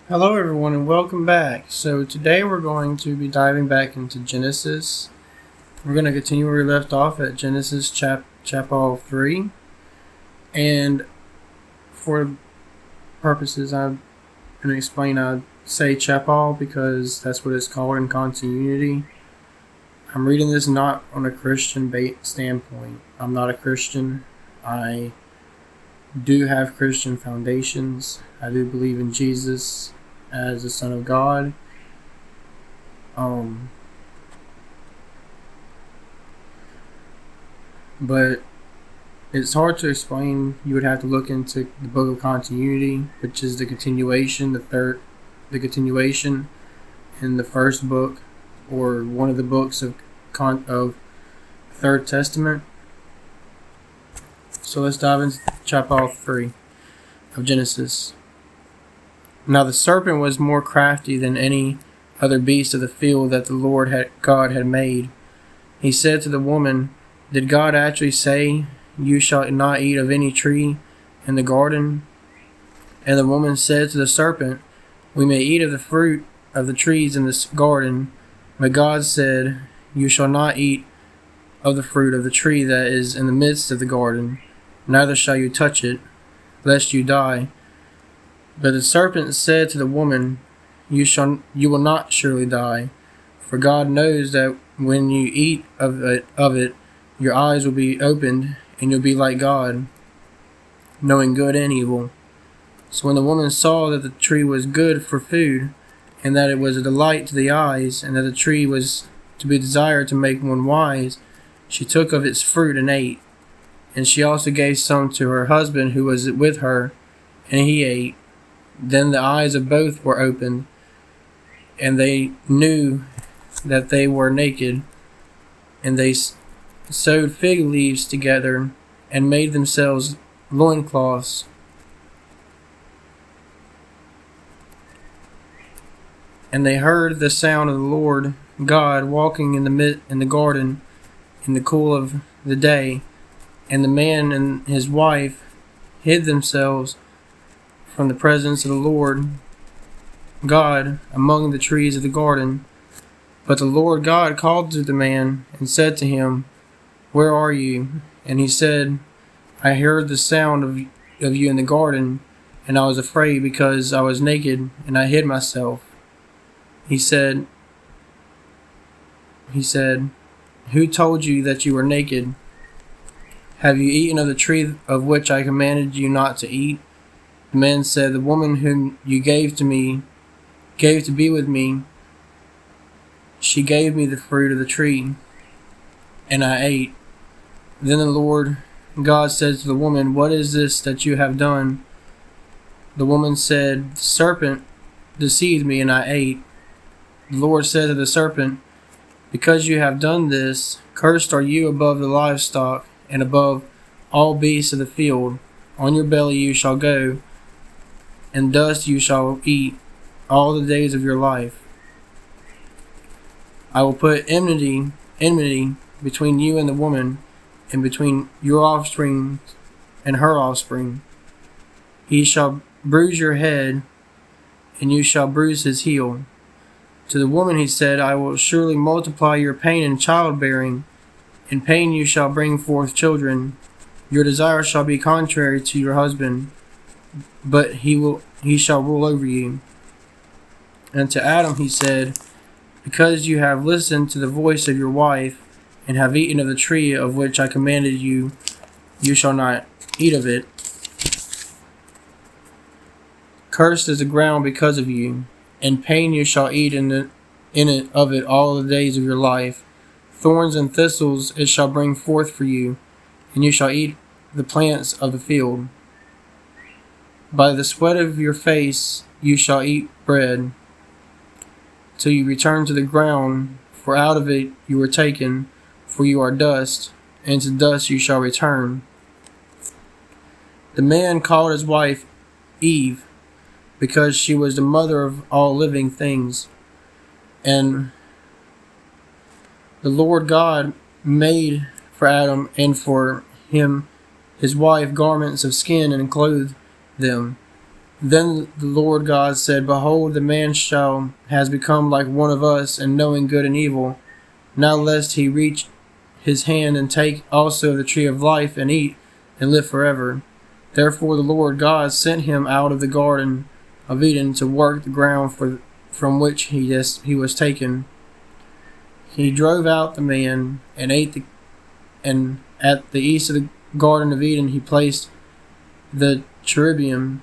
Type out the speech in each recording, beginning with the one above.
Hello, everyone, and welcome back. So, today we're going to be diving back into Genesis. We're going to continue where we left off at Genesis Chapal 3. And for purposes, I'm going to explain I say Chapal because that's what it's called in continuity. I'm reading this not on a Christian standpoint. I'm not a Christian. I do have Christian foundations. I do believe in Jesus as the Son of God. But it's hard to explain. You would have to look into the Book of Continuity, which is the continuation, the continuation in the first book, or one of the books of Third Testament. So let's dive into chapter 3 of Genesis. Now the serpent was more crafty than any other beast of the field that the Lord God had made. He said to the woman, "Did God actually say, 'You shall not eat of any tree in the garden'?" And the woman said to the serpent, "We may eat of the fruit of the trees in this garden, but God said, 'You shall not eat of the fruit of the tree that is in the midst of the garden, neither shall you touch it, lest you die.' But the serpent said to the woman, You will not surely die, for God knows that when you eat of it, your eyes will be opened, and you'll be like God, knowing good and evil." So when the woman saw that the tree was good for food, and that it was a delight to the eyes, and that the tree was to be desired to make one wise, she took of its fruit and ate. And she also gave some to her husband who was with her, and he ate. Then the eyes of both were opened, and they knew that they were naked, and they sewed fig leaves together and made themselves loincloths. And they heard the sound of the Lord God walking in the garden in the cool of the day, and the man and his wife hid themselves from the presence of the Lord God among the trees of the garden. But the Lord God called to the man and said to him, "Where are you?" And he said, "I heard the sound of you in the garden, and I was afraid because I was naked, and I hid myself." He said, "Who told you that you were naked? Have you eaten of the tree of which I commanded you not to eat?" The man said, "The woman whom you gave to be with me, she gave me the fruit of the tree, and I ate." Then the Lord God said to the woman, "What is this that you have done?" The woman said, "The serpent deceived me, and I ate." The Lord said to the serpent, "Because you have done this, cursed are you above the livestock, and above all beasts of the field. On your belly you shall go, and dust you shall eat all the days of your life. I will put enmity between you and the woman, and between your offspring and her offspring. He shall bruise your head, and you shall bruise his heel." To the woman he said, "I will surely multiply your pain in childbearing. In pain you shall bring forth children. Your desire shall be contrary to your husband, but he shall rule over you." And to Adam he said, "Because you have listened to the voice of your wife, and have eaten of the tree of which I commanded you, you shall not eat of it. Cursed is the ground because of you. In pain you shall eat of it all the days of your life. Thorns and thistles it shall bring forth for you, and you shall eat the plants of the field. By the sweat of your face you shall eat bread, till you return to the ground, for out of it you were taken, for you are dust, and to dust you shall return." The man called his wife Eve, because she was the mother of all living things. And the Lord God made for Adam and for him his wife garments of skin and clothed them. Then the Lord God said, Behold, the man has become like one of us, in knowing good and evil. Now lest he reach his hand and take also of the tree of life and eat and live forever. Therefore the Lord God sent him out of the garden of Eden to work the ground from which he was taken. He drove out the man and and at the east of the garden of Eden he placed the cherubim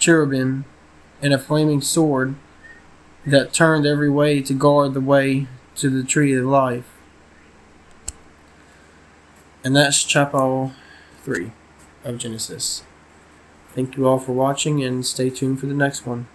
and a flaming sword that turned every way to guard the way to the tree of life. And that's Chapal 3 of Genesis. Thank you all for watching, and stay tuned for the next one.